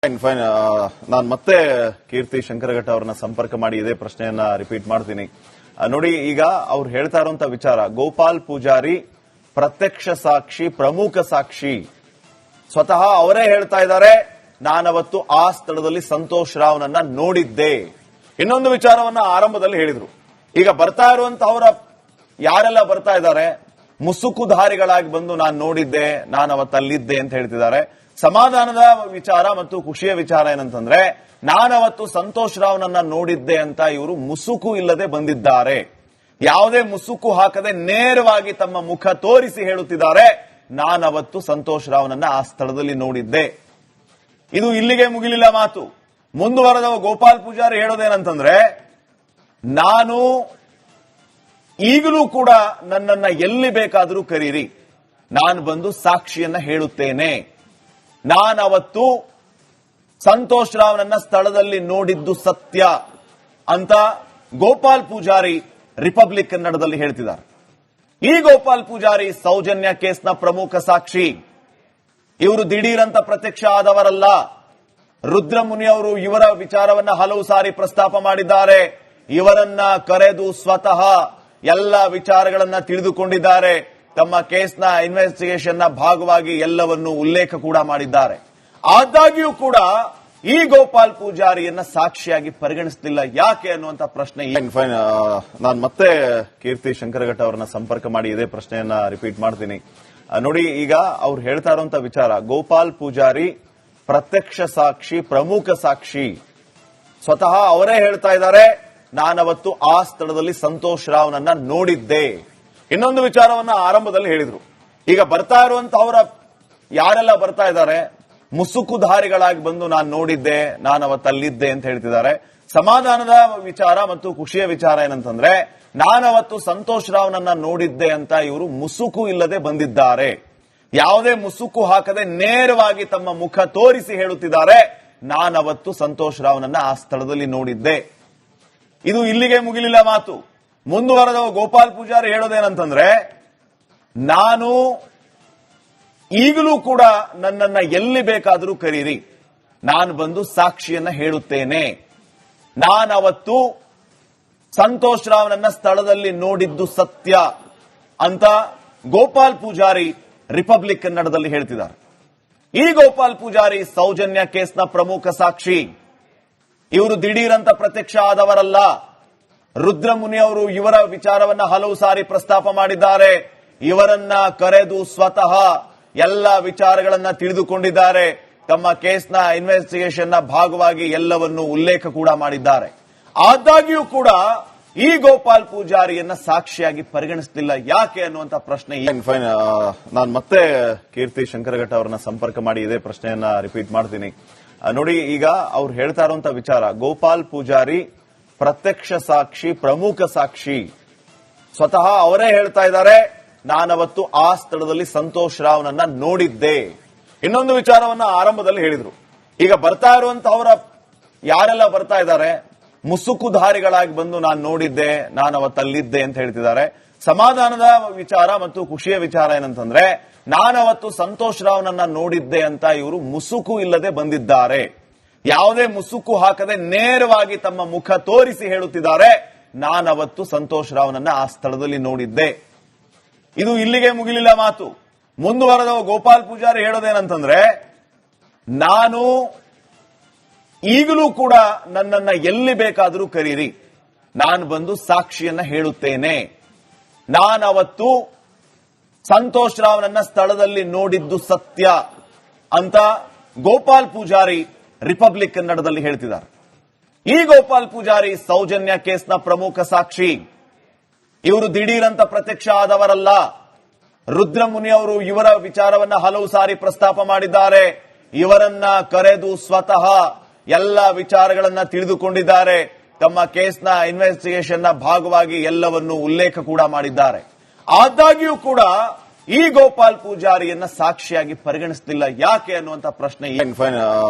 Fine. ನಾನು ಮತ್ತೆ ಕೀರ್ತಿ ಶಂಕರಘಟ್ಟ ಅವರನ್ನ ಸಂಪರ್ಕ ಮಾಡಿ ಇದೇ ಪ್ರಶ್ನೆಯನ್ನ ರಿಪೀಟ್ ಮಾಡ್ತೀನಿ. ನೋಡಿ, ಈಗ ಅವ್ರು ಹೇಳ್ತಾ ಇರುವಂತ ವಿಚಾರ, ಗೋಪಾಲ್ ಪೂಜಾರಿ ಪ್ರತ್ಯಕ್ಷ ಸಾಕ್ಷಿ, ಪ್ರಮುಖ ಸಾಕ್ಷಿ, ಸ್ವತಃ ಅವರೇ ಹೇಳ್ತಾ ಇದ್ದಾರೆ, ನಾನವತ್ತು ಆ ಸ್ಥಳದಲ್ಲಿ ಸಂತೋಷ್ ರಾವ್ನನ್ನ ನೋಡಿದ್ದೆ. ಇನ್ನೊಂದು ವಿಚಾರವನ್ನ ಆರಂಭದಲ್ಲಿ ಹೇಳಿದ್ರು. ಈಗ ಬರ್ತಾ ಇರುವಂತಹವರ ಯಾರೆಲ್ಲ ಬರ್ತಾ ಇದ್ದಾರೆ, ಮುಸುಕುಧಾರಿಗಳಾಗಿ ಬಂದು ನಾನು ನೋಡಿದ್ದೆ, ನಾನು ಅವತ್ತಲ್ಲಿದ್ದೆ ಅಂತ ಹೇಳ್ತಿದ್ದಾರೆ. ಸಮಾಧಾನದ ವಿಚಾರ ಮತ್ತು ಖುಷಿಯ ವಿಚಾರ ಏನಂತಂದ್ರೆ, ನಾನವತ್ತು ಸಂತೋಷ್ ರಾವ್ನನ್ನ ನೋಡಿದ್ದೆ ಅಂತ ಇವರು ಮುಸುಕು ಇಲ್ಲದೆ ಬಂದಿದ್ದಾರೆ. ಯಾವುದೇ ಮುಸುಕು ಹಾಕದೆ ನೇರವಾಗಿ ತಮ್ಮ ಮುಖ ತೋರಿಸಿ ಹೇಳುತ್ತಿದ್ದಾರೆ, ನಾನವತ್ತು ಸಂತೋಷ್ ರಾವ್ನನ್ನ ಆ ಸ್ಥಳದಲ್ಲಿ ನೋಡಿದ್ದೆ. ಇದು ಇಲ್ಲಿಗೆ ಮುಗಿಲಿಲ್ಲ ಮಾತು. ಮುಂದುವರೆದ ಗೋಪಾಲ್ ಪೂಜಾರಿ ಹೇಳೋದೇನಂತಂದ್ರೆ, ನಾನು ಈಗಲೂ ಕೂಡ ನನ್ನನ್ನ ಎಲ್ಲಿ ಬೇಕಾದರೂ ಕರೀರಿ, ನಾನು ಬಂದು ಸಾಕ್ಷಿಯನ್ನ ಹೇಳುತ್ತೇನೆ. ನಾನವತ್ತು ಸಂತೋಷ್ ರಾವ್ನನ್ನ ಸ್ಥಳದಲ್ಲಿ ನೋಡಿದ್ದು ಸತ್ಯ ಅಂತ ಗೋಪಾಲ್ ಪೂಜಾರಿ ರಿಪಬ್ಲಿಕ್ ಕನ್ನಡದಲ್ಲಿ ಹೇಳ್ತಿದ್ದಾರೆ. ಈ ಗೋಪಾಲ್ ಪೂಜಾರಿ ಸೌಜನ್ಯ ಕೇಸ್ನ ಪ್ರಮುಖ ಸಾಕ್ಷಿ. ಇವರು ದಿಢೀರಂತ ಪ್ರತ್ಯಕ್ಷ ಆದವರಲ್ಲ. ರುದ್ರಮುನಿ ಅವರು ಇವರ ವಿಚಾರವನ್ನ ಹಲವು ಸಾರಿ ಪ್ರಸ್ತಾಪ ಮಾಡಿದ್ದಾರೆ. ಇವರನ್ನ ಕರೆದು ಸ್ವತಃ ಎಲ್ಲ ವಿಚಾರಗಳನ್ನ ತಿಳಿದುಕೊಂಡಿದ್ದಾರೆ. ತಮ್ಮ ಕೇಸ್ನ ಇನ್ವೆಸ್ಟಿಗೇಷನ್ನ ಭಾಗವಾಗಿ ಎಲ್ಲವನ್ನು ಉಲ್ಲೇಖ ಕೂಡ ಮಾಡಿದ್ದಾರೆ. ಆದಾಗ್ಯೂ ಕೂಡ ಈ ಗೋಪಾಲ್ ಪೂಜಾರಿಯನ್ನ ಸಾಕ್ಷಿಯಾಗಿ ಪರಿಗಣಿಸಲಿಲ್ಲ. ಯಾಕೆ ಅನ್ನುವಂತ ಪ್ರಶ್ನೆ. ಫೈನ್. ನಾನು ಮತ್ತೆ ಕೀರ್ತಿ ಶಂಕರಘಟ್ಟ ಅವರನ್ನ ಸಂಪರ್ಕ ಮಾಡಿ ಇದೇ ಪ್ರಶ್ನೆಯನ್ನ ರಿಪೀಟ್ ಮಾಡ್ತೀನಿ. ನೋಡಿ, ಈಗ ಅವ್ರು ಹೇಳ್ತಾ ಇರುವಂತ ವಿಚಾರ, ಗೋಪಾಲ್ ಪೂಜಾರಿ ಪ್ರತ್ಯಕ್ಷ ಸಾಕ್ಷಿ, ಪ್ರಮುಖ ಸಾಕ್ಷಿ, ಸ್ವತಃ ಅವರೇ ಹೇಳ್ತಾ ಇದ್ದಾರೆ, ನಾನವತ್ತು ಆ ಸ್ಥಳದಲ್ಲಿ ಸಂತೋಷ್ ರಾವ್ನನ್ನ ನೋಡಿದ್ದೆ. ಇನ್ನೊಂದು ವಿಚಾರವನ್ನ ಆರಂಭದಲ್ಲಿ ಹೇಳಿದ್ರು. ಈಗ ಬರ್ತಾ ಇರುವಂತಹವರ ಯಾರೆಲ್ಲ ಬರ್ತಾ ಇದ್ದಾರೆ, ಮುಸುಕುಧಾರಿಗಳಾಗಿ ಬಂದು ನಾನು ನೋಡಿದ್ದೆ, ನಾನು ಅವತ್ತಲ್ಲಿದ್ದೆ ಅಂತ ಹೇಳ್ತಿದ್ದಾರೆ. ಸಮಾಧಾನದ ವಿಚಾರ ಮತ್ತು ಖುಷಿಯ ವಿಚಾರ ಏನಂತಂದ್ರೆ, ನಾನವತ್ತು ಸಂತೋಷ್ ರಾವ್ನನ್ನ ನೋಡಿದ್ದೆ ಅಂತ ಇವರು ಮುಸುಕು ಇಲ್ಲದೆ ಬಂದಿದ್ದಾರೆ. ಯಾವುದೇ ಮುಸುಕು ಹಾಕದೆ ನೇರವಾಗಿ ತಮ್ಮ ಮುಖ ತೋರಿಸಿ ಹೇಳುತ್ತಿದ್ದಾರೆ, ನಾನವತ್ತು ಸಂತೋಷ್ ರಾವ್ನನ್ನ ಆ ಸ್ಥಳದಲ್ಲಿ ನೋಡಿದ್ದೆ. ಇದು ಇಲ್ಲಿಗೆ ಮುಗಿಲಿಲ್ಲ ಮಾತು. ಮುಂದುವರೆದ ಗೋಪಾಲ್ ಪೂಜಾರಿ ಹೇಳೋದೇನಂತಂದ್ರೆ, ನಾನು ಈಗಲೂ ಕೂಡ ನನ್ನನ್ನ ಎಲ್ಲಿ ಬೇಕಾದರೂ ಕರೀರಿ, ನಾನು ಬಂದು ಸಾಕ್ಷಿಯನ್ನ ಹೇಳುತ್ತೇನೆ. ನಾನವತ್ತು ಸಂತೋಷ್ ರಾವ್ನನ್ನ ಸ್ಥಳದಲ್ಲಿ ನೋಡಿದ್ದು ಸತ್ಯ ಅಂತ ಗೋಪಾಲ್ ಪೂಜಾರಿ ರಿಪಬ್ಲಿಕ್ ಕನ್ನಡದಲ್ಲಿ ಹೇಳ್ತಿದ್ದಾರೆ. ಈ ಗೋಪಾಲ್ ಪೂಜಾರಿ ಸೌಜನ್ಯ ಕೇಸ್ನ ಪ್ರಮುಖ ಸಾಕ್ಷಿ. ಇವರು ದಿಢೀರಂತ ಪ್ರತ್ಯಕ್ಷ ಆದವರಲ್ಲ. ರುದ್ರಮುನಿ ಅವರು ಇವರ ವಿಚಾರವನ್ನ ಹಲವು ಸಾರಿ ಪ್ರಸ್ತಾಪ ಮಾಡಿದ್ದಾರೆ. ಇವರನ್ನ ಕರೆದು ಸ್ವತಃ ಎಲ್ಲ ವಿಚಾರಗಳನ್ನ ತಿಳಿದುಕೊಂಡಿದ್ದಾರೆ. ತಮ್ಮ ಕೇಸ್ನ ಇನ್ವೆಸ್ಟಿಗೇಷನ್ನ ಭಾಗವಾಗಿ ಎಲ್ಲವನ್ನು ಉಲ್ಲೇಖ ಕೂಡ ಮಾಡಿದ್ದಾರೆ. ಆದಾಗ್ಯೂ ಕೂಡ ಈ ಗೋಪಾಲ್ ಪೂಜಾರಿಯನ್ನ ಸಾಕ್ಷಿಯಾಗಿ ಪರಿಗಣಿಸಲಿಲ್ಲ. ಯಾಕೆ ಅನ್ನುವಂತ ಪ್ರಶ್ನೆ. ಫೈನ್. ನಾನು ಮತ್ತೆ ಕೀರ್ತಿ ಶಂಕರಘಟ್ಟ ಅವರನ್ನ ಸಂಪರ್ಕ ಮಾಡಿ ಇದೇ ಪ್ರಶ್ನೆಯನ್ನ ರಿಪೀಟ್ ಮಾಡ್ತೀನಿ. ನೋಡಿ, ಈಗ ಅವ್ರು ಹೇಳ್ತಾ ಇರುವಂತ ವಿಚಾರ, ಗೋಪಾಲ್ ಪೂಜಾರಿ ಪ್ರತ್ಯಕ್ಷ ಸಾಕ್ಷಿ, ಪ್ರಮುಖ ಸಾಕ್ಷಿ, ಸ್ವತಃ ಅವರೇ ಹೇಳ್ತಾ ಇದ್ದಾರೆ, ನಾನವತ್ತು ಆ ಸ್ಥಳದಲ್ಲಿ ಸಂತೋಷ್ ರಾವ್ನನ್ನ ನೋಡಿದ್ದೆ. ಇನ್ನೊಂದು ವಿಚಾರವನ್ನ ಆರಂಭದಲ್ಲಿ ಹೇಳಿದ್ರು. ಈಗ ಬರ್ತಾ ಇರುವಂತಹವರ ಯಾರೆಲ್ಲ ಬರ್ತಾ ಇದ್ದಾರೆ, ಮುಸುಕುಧಾರಿಗಳಾಗಿ ಬಂದು ನಾನು ನೋಡಿದ್ದೆ, ನಾನು ಅವತ್ತಲ್ಲಿದ್ದೆ ಅಂತ ಹೇಳ್ತಿದ್ದಾರೆ. ಸಮಾಧಾನದ ವಿಚಾರ ಮತ್ತು ಖುಷಿಯ ವಿಚಾರ ಏನಂತಂದ್ರೆ, ನಾನವತ್ತು ಸಂತೋಷ್ ರಾವ್ನನ್ನ ನೋಡಿದ್ದೆ ಅಂತ ಇವರು ಮುಸುಕು ಇಲ್ಲದೆ ಬಂದಿದ್ದಾರೆ. ಯಾವುದೇ ಮುಸುಕು ಹಾಕದೆ ನೇರವಾಗಿ ತಮ್ಮ ಮುಖ ತೋರಿಸಿ ಹೇಳುತ್ತಿದ್ದಾರೆ, ನಾನವತ್ತು ಸಂತೋಷ್ ರಾವ್ನನ್ನ ಆ ಸ್ಥಳದಲ್ಲಿ ನೋಡಿದ್ದೆ. ಇದು ಇಲ್ಲಿಗೆ ಮುಗಿಲಿಲ್ಲ ಮಾತು. ಮುಂದುವರೆದ ಗೋಪಾಲ್ ಪೂಜಾರಿ ಹೇಳೋದೇನಂತಂದ್ರೆ, ನಾನು ಈಗಲೂ ಕೂಡ ನನ್ನನ್ನ ಎಲ್ಲಿ ಬೇಕಾದರೂ ಕರೀರಿ, ನಾನು ಬಂದು ಸಾಕ್ಷಿಯನ್ನ ಹೇಳುತ್ತೇನೆ. ನಾನವತ್ತು ಸಂತೋಷ್ ರಾವ್ನನ್ನ ಸ್ಥಳದಲ್ಲಿ ನೋಡಿದ್ದು ಸತ್ಯ ಅಂತ ಗೋಪಾಲ್ ಪೂಜಾರಿ ರಿಪಬ್ಲಿಕ್ ಕನ್ನಡದಲ್ಲಿ ಹೇಳ್ತಿದ್ದಾರೆ. ಈ ಗೋಪಾಲ್ ಪೂಜಾರಿ ಸೌಜನ್ಯ ಕೇಸ್ನ ಪ್ರಮುಖ ಸಾಕ್ಷಿ. ಇವರು ದಿಢೀರಂತ ಪ್ರತ್ಯಕ್ಷ ಆದವರಲ್ಲ. ರುದ್ರಮುನಿ ಅವರು ಇವರ ವಿಚಾರವನ್ನ ಹಲವು ಸಾರಿ ಪ್ರಸ್ತಾಪ ಮಾಡಿದ್ದಾರೆ. ಇವರನ್ನ ಕರೆದು ಸ್ವತಃ ಎಲ್ಲ ವಿಚಾರಗಳನ್ನ ತಿಳಿದುಕೊಂಡಿದ್ದಾರೆ. ತಮ್ಮ ಕೇಸ್ನ ಇನ್ವೆಸ್ಟಿಗೇಷನ್ನ ಭಾಗವಾಗಿ ಎಲ್ಲವನ್ನು ಉಲ್ಲೇಖ ಕೂಡ ಮಾಡಿದ್ದಾರೆ. ಆದಾಗ್ಯೂ ಕೂಡ ಈ ಗೋಪಾಲ್ ಪೂಜಾರಿಯನ್ನ ಸಾಕ್ಷಿಯಾಗಿ ಪರಿಗಣಿಸಲಿಲ್ಲ. ಯಾಕೆ ಅನ್ನುವಂತ ಪ್ರಶ್ನೆ. ಫೈನ್.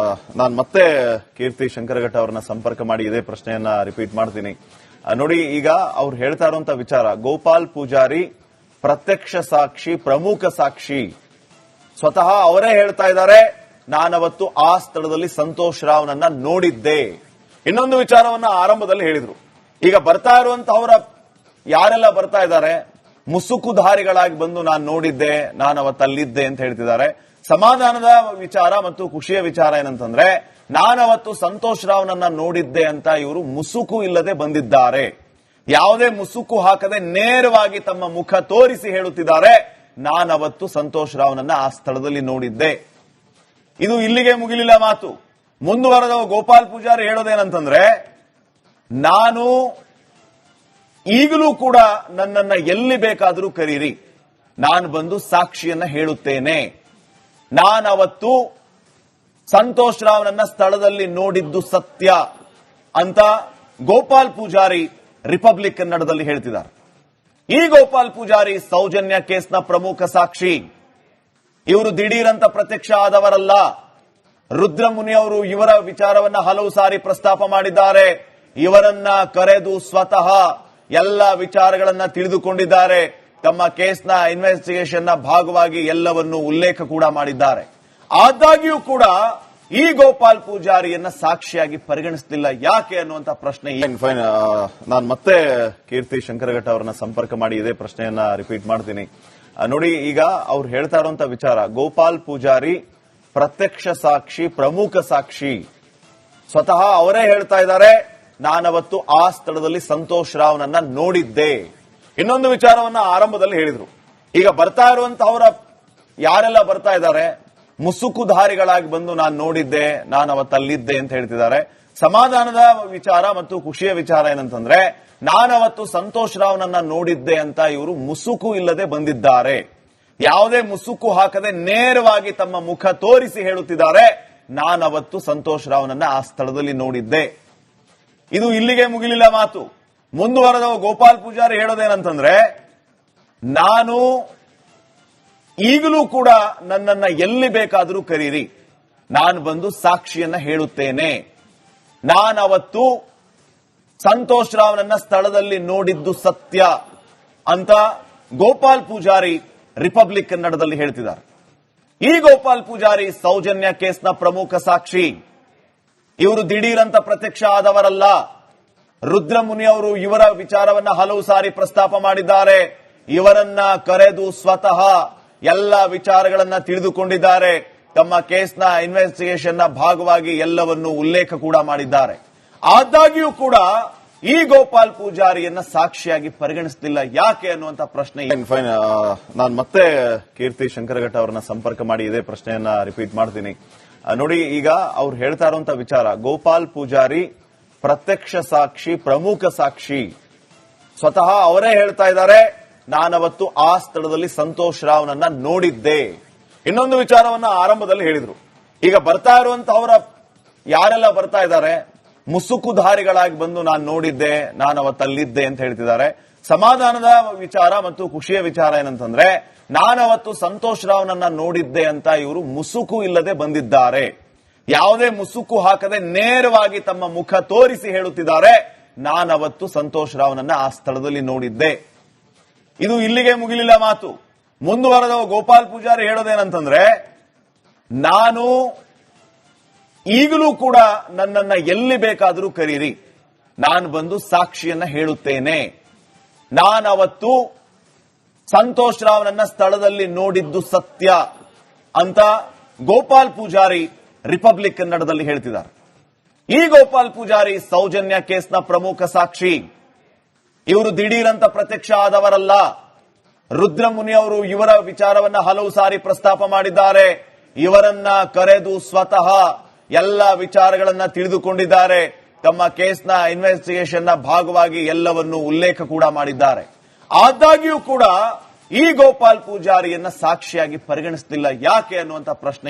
ನಾನು ಮತ್ತೆ ಕೀರ್ತಿ ಶಂಕರಘಟ್ಟ ಅವರನ್ನ ಸಂಪರ್ಕ ಮಾಡಿ ಇದೇ ಪ್ರಶ್ನೆಯನ್ನ ರಿಪೀಟ್ ಮಾಡ್ತೀನಿ. ನೋಡಿ, ಈಗ ಅವ್ರು ಹೇಳ್ತಾ ಇರುವಂತ ವಿಚಾರ, ಗೋಪಾಲ್ ಪೂಜಾರಿ ಪ್ರತ್ಯಕ್ಷ ಸಾಕ್ಷಿ, ಪ್ರಮುಖ ಸಾಕ್ಷಿ, ಸ್ವತಃ ಅವರೇ ಹೇಳ್ತಾ ಇದ್ದಾರೆ, ನಾನವತ್ತು ಆ ಸ್ಥಳದಲ್ಲಿ ಸಂತೋಷ್ ರಾವ್ನನ್ನ ನೋಡಿದ್ದೆ. ಇನ್ನೊಂದು ವಿಚಾರವನ್ನ ಆರಂಭದಲ್ಲಿ ಹೇಳಿದ್ರು. ಈಗ ಬರ್ತಾ ಇರುವಂತಹವರ ಯಾರೆಲ್ಲ ಬರ್ತಾ ಇದ್ದಾರೆ, ಮುಸುಕುಧಾರಿಗಳಾಗಿ ಬಂದು ನಾನು ನೋಡಿದ್ದೆ, ನಾನು ಅವತ್ತಲ್ಲಿದ್ದೆ ಅಂತ ಹೇಳ್ತಿದ್ದಾರೆ. ಸಮಾಧಾನದ ವಿಚಾರ ಮತ್ತು ಖುಷಿಯ ವಿಚಾರ ಏನಂತಂದ್ರೆ, ನಾನವತ್ತು ಸಂತೋಷ್ ರಾವ್ನನ್ನ ನೋಡಿದ್ದೆ ಅಂತ ಇವರು ಮುಸುಕು ಇಲ್ಲದೆ ಬಂದಿದ್ದಾರೆ. ಯಾವುದೇ ಮುಸುಕು ಹಾಕದೆ ನೇರವಾಗಿ ತಮ್ಮ ಮುಖ ತೋರಿಸಿ ಹೇಳುತ್ತಿದ್ದಾರೆ, ನಾನವತ್ತು ಸಂತೋಷ್ ರಾವ್ನನ್ನ ಆ ಸ್ಥಳದಲ್ಲಿ ನೋಡಿದ್ದೆ. ಇದು ಇಲ್ಲಿಗೆ ಮುಗಿಲಿಲ್ಲ ಮಾತು. ಮುಂದುವರೆದ ಗೋಪಾಲ್ ಪೂಜಾರಿ ಹೇಳೋದೇನಂತಂದ್ರೆ, ನಾನು ಈಗಲೂ ಕೂಡ ನನ್ನನ್ನ ಎಲ್ಲಿ ಬೇಕಾದರೂ ಕರೀರಿ, ನಾನು ಬಂದು ಸಾಕ್ಷಿಯನ್ನ ಹೇಳುತ್ತೇನೆ. ನಾನವತ್ತು ಸಂತೋಷ್ ರಾವ್ನನ್ನ ಸ್ಥಳದಲ್ಲಿ ನೋಡಿದ್ದು ಸತ್ಯ ಅಂತ ಗೋಪಾಲ್ ಪೂಜಾರಿ ರಿಪಬ್ಲಿಕ್ ಕನ್ನಡದಲ್ಲಿ ಹೇಳ್ತಿದ್ದಾರೆ. ಈ ಗೋಪಾಲ್ ಪೂಜಾರಿ ಸೌಜನ್ಯ ಕೇಸ್ನ ಪ್ರಮುಖ ಸಾಕ್ಷಿ. ಇವರು ದಿಢೀರಂತ ಪ್ರತ್ಯಕ್ಷ ಆದವರಲ್ಲ. ರುದ್ರಮುನಿ ಅವರು ಇವರ ವಿಚಾರವನ್ನ ಹಲವು ಸಾರಿ ಪ್ರಸ್ತಾಪ ಮಾಡಿದ್ದಾರೆ. ಇವರನ್ನ ಕರೆದು ಸ್ವತಃ ಎಲ್ಲ ವಿಚಾರಗಳನ್ನ ತಿಳಿದುಕೊಂಡಿದ್ದಾರೆ. ತಮ್ಮ ಕೇಸ್ನ ಇನ್ವೆಸ್ಟಿಗೇಷನ್ನ ಭಾಗವಾಗಿ ಎಲ್ಲವನ್ನು ಉಲ್ಲೇಖ ಕೂಡ ಮಾಡಿದ್ದಾರೆ. ಆದಾಗ್ಯೂ ಕೂಡ ಈ ಗೋಪಾಲ್ ಪೂಜಾರಿಯನ್ನ ಸಾಕ್ಷಿಯಾಗಿ ಪರಿಗಣಿಸಲಿಲ್ಲ. ಯಾಕೆ ಅನ್ನುವಂತ ಪ್ರಶ್ನೆ. ನಾನು ಮತ್ತೆ ಕೀರ್ತಿ ಶಂಕರಘಟ್ಟ ಅವರನ್ನ ಸಂಪರ್ಕ ಮಾಡಿ ಇದೇ ಪ್ರಶ್ನೆಯನ್ನ ರಿಪೀಟ್ ಮಾಡ್ತೀನಿ. ನೋಡಿ, ಈಗ ಅವ್ರು ಹೇಳ್ತಾ ಇರುವಂತ ವಿಚಾರ, ಗೋಪಾಲ್ ಪೂಜಾರಿ ಪ್ರತ್ಯಕ್ಷ ಸಾಕ್ಷಿ, ಪ್ರಮುಖ ಸಾಕ್ಷಿ. ಸ್ವತಃ ಅವರೇ ಹೇಳ್ತಾ ಇದ್ದಾರೆ, ನಾನವತ್ತು ಆ ಸ್ಥಳದಲ್ಲಿ ಸಂತೋಷ್ ರಾವ್ನನ್ನ ನೋಡಿದ್ದೆ. ಇನ್ನೊಂದು ವಿಚಾರವನ್ನ ಆರಂಭದಲ್ಲಿ ಹೇಳಿದ್ರು. ಈಗ ಬರ್ತಾ ಇರುವಂತಹವರ ಯಾರೆಲ್ಲ ಬರ್ತಾ ಇದ್ದಾರೆ, ಮುಸುಕುಧಾರಿಗಳಾಗಿ ಬಂದು ನಾನು ನೋಡಿದ್ದೆ, ನಾನು ಅವತ್ತಲ್ಲಿದ್ದೆ ಅಂತ ಹೇಳ್ತಿದ್ದಾರೆ. ಸಮಾಧಾನದ ವಿಚಾರ ಮತ್ತು ಖುಷಿಯ ವಿಚಾರ ಏನಂತಂದ್ರೆ, ನಾನವತ್ತು ಸಂತೋಷ್ ರಾವ್ನನ್ನ ನೋಡಿದ್ದೆ ಅಂತ ಇವರು ಮುಸುಕು ಇಲ್ಲದೆ ಬಂದಿದ್ದಾರೆ. ಯಾವುದೇ ಮುಸುಕು ಹಾಕದೆ ನೇರವಾಗಿ ತಮ್ಮ ಮುಖ ತೋರಿಸಿ ಹೇಳುತ್ತಿದ್ದಾರೆ, ನಾನವತ್ತು ಸಂತೋಷ್ ರಾವ್ನನ್ನ ಆ ಸ್ಥಳದಲ್ಲಿ ನೋಡಿದ್ದೆ. ಇದು ಇಲ್ಲಿಗೆ ಮುಗಿಲಿಲ್ಲ ಮಾತು. ಮುಂದುವರೆದ ಗೋಪಾಲ್ ಪೂಜಾರಿ ಹೇಳೋದೇನಂತಂದ್ರೆ, ನಾನು ಈಗಲೂ ಕೂಡ ನನ್ನನ್ನ ಎಲ್ಲಿ ಬೇಕಾದರೂ ಕರೀರಿ, ನಾನು ಬಂದು ಸಾಕ್ಷಿಯನ್ನ ಹೇಳುತ್ತೇನೆ. ನಾನವತ್ತು ಸಂತೋಷ್ ರಾವ್ನನ್ನ ಸ್ಥಳದಲ್ಲಿ ನೋಡಿದ್ದು ಸತ್ಯ ಅಂತ ಗೋಪಾಲ್ ಪೂಜಾರಿ ರಿಪಬ್ಲಿಕ್ ಕನ್ನಡದಲ್ಲಿ ಹೇಳ್ತಿದ್ದಾರೆ. ಈ ಗೋಪಾಲ್ ಪೂಜಾರಿ ಸೌಜನ್ಯ ಕೇಸ್ನ ಪ್ರಮುಖ ಸಾಕ್ಷಿ. ಇವರು ದಿಢೀರಂತ ಪ್ರತ್ಯಕ್ಷ ಆದವರಲ್ಲ. ರುದ್ರಮುನಿ ಅವರು ಇವರ ವಿಚಾರವನ್ನ ಹಲವು ಸಾರಿ ಪ್ರಸ್ತಾಪ ಮಾಡಿದ್ದಾರೆ. ಇವರನ್ನ ಕರೆದು ಸ್ವತಃ ಎಲ್ಲ ವಿಚಾರಗಳನ್ನ ತಿಳಿದುಕೊಂಡಿದ್ದಾರೆ. ತಮ್ಮ ಕೇಸ್ನ ಇನ್ವೆಸ್ಟಿಗೇಷನ್ನ ಭಾಗವಾಗಿ ಎಲ್ಲವನ್ನು ಉಲ್ಲೇಖ ಕೂಡ ಮಾಡಿದ್ದಾರೆ. ಆದಾಗ್ಯೂ ಕೂಡ ಈ ಗೋಪಾಲ್ ಪೂಜಾರಿಯನ್ನ ಸಾಕ್ಷಿಯಾಗಿ ಪರಿಗಣಿಸಲಿಲ್ಲ. ಯಾಕೆ ಅನ್ನುವಂತ ಪ್ರಶ್ನೆ. ನಾನು ಮತ್ತೆ ಕೀರ್ತಿ ಶಂಕರಘಟ್ಟ ಅವರನ್ನ ಸಂಪರ್ಕ ಮಾಡಿ ಇದೇ ಪ್ರಶ್ನೆಯನ್ನ ರಿಪೀಟ್ ಮಾಡ್ತೀನಿ. ನೋಡಿ, ಈಗ ಅವ್ರು ಹೇಳ್ತಾ ಇರುವಂತ ವಿಚಾರ, ಗೋಪಾಲ್ ಪೂಜಾರಿ ಪ್ರತ್ಯಕ್ಷ ಸಾಕ್ಷಿ, ಪ್ರಮುಖ ಸಾಕ್ಷಿ. ಸ್ವತಃ ಅವರೇ ಹೇಳ್ತಾ ಇದ್ದಾರೆ, ನಾನವತ್ತು ಆ ಸ್ಥಳದಲ್ಲಿ ಸಂತೋಷ್ ರಾವ್ನನ್ನ ನೋಡಿದ್ದೆ. ಇನ್ನೊಂದು ವಿಚಾರವನ್ನ ಆರಂಭದಲ್ಲಿ ಹೇಳಿದ್ರು. ಈಗ ಬರ್ತಾ ಇರುವಂತಹವರ ಯಾರೆಲ್ಲ ಬರ್ತಾ ಇದ್ದಾರೆ, ಮುಸುಕುಧಾರಿಗಳಾಗಿ ಬಂದು ನಾನು ನೋಡಿದ್ದೆ, ನಾನು ಅವತ್ತಲ್ಲಿದ್ದೆ ಅಂತ ಹೇಳ್ತಿದ್ದಾರೆ. ಸಮಾಧಾನದ ವಿಚಾರ ಮತ್ತು ಖುಷಿಯ ವಿಚಾರ ಏನಂತಂದ್ರೆ, ನಾನವತ್ತು ಸಂತೋಷ್ ರಾವ್ನನ್ನ ನೋಡಿದ್ದೆ ಅಂತ ಇವರು ಮುಸುಕು ಇಲ್ಲದೆ ಬಂದಿದ್ದಾರೆ. ಯಾವುದೇ ಮುಸುಕು ಹಾಕದೆ ನೇರವಾಗಿ ತಮ್ಮ ಮುಖ ತೋರಿಸಿ ಹೇಳುತ್ತಿದ್ದಾರೆ, ನಾನವತ್ತು ಸಂತೋಷ್ ರಾವ್ನನ್ನ ಆ ಸ್ಥಳದಲ್ಲಿ ನೋಡಿದ್ದೆ. ಇದು ಇಲ್ಲಿಗೆ ಮುಗಿಲಿಲ್ಲ ಮಾತು. ಮುಂದುವರೆದ ಗೋಪಾಲ್ ಪೂಜಾರಿ ಹೇಳೋದೇನಂತಂದ್ರೆ, ನಾನು ಈಗಲೂ ಕೂಡ ನನ್ನನ್ನ ಎಲ್ಲಿ ಬೇಕಾದರೂ ಕರೀರಿ, ನಾನು ಬಂದು ಸಾಕ್ಷಿಯನ್ನ ಹೇಳುತ್ತೇನೆ. ನಾನವತ್ತು ಸಂತೋಷ್ ರಾವ್ನನ್ನ ಸ್ಥಳದಲ್ಲಿ ನೋಡಿದ್ದು ಸತ್ಯ ಅಂತ ಗೋಪಾಲ್ ಪೂಜಾರಿ ರಿಪಬ್ಲಿಕ್ ಕನ್ನಡದಲ್ಲಿ ಹೇಳ್ತಿದ್ದಾರೆ. ಈ ಗೋಪಾಲ್ ಪೂಜಾರಿ ಸೌಜನ್ಯ ಕೇಸ್ನ ಪ್ರಮುಖ ಸಾಕ್ಷಿ. ಇವರು ದಿಢೀರಂತ ಪ್ರತ್ಯಕ್ಷ ಆದವರಲ್ಲ. ರುದ್ರಮುನಿ ಅವರು ಇವರ ವಿಚಾರವನ್ನ ಹಲವು ಸಾರಿ ಪ್ರಸ್ತಾಪ ಮಾಡಿದ್ದಾರೆ. ಇವರನ್ನ ಕರೆದು ಸ್ವತಃ ಎಲ್ಲ ವಿಚಾರಗಳನ್ನ ತಿಳಿದುಕೊಂಡಿದ್ದಾರೆ. ತಮ್ಮ ಕೇಸ್ನ ಇನ್ವೆಸ್ಟಿಗೇಷನ್ನ ಭಾಗವಾಗಿ ಎಲ್ಲವನ್ನು ಉಲ್ಲೇಖ ಕೂಡ ಮಾಡಿದ್ದಾರೆ. ಆದಾಗ್ಯೂ ಕೂಡ ಈ ಗೋಪಾಲ್ ಪೂಜಾರಿಯನ್ನ ಸಾಕ್ಷಿಯಾಗಿ ಪರಿಗಣಿಸಲಿಲ್ಲ. ಯಾಕೆ ಅನ್ನುವಂತ ಪ್ರಶ್ನೆ.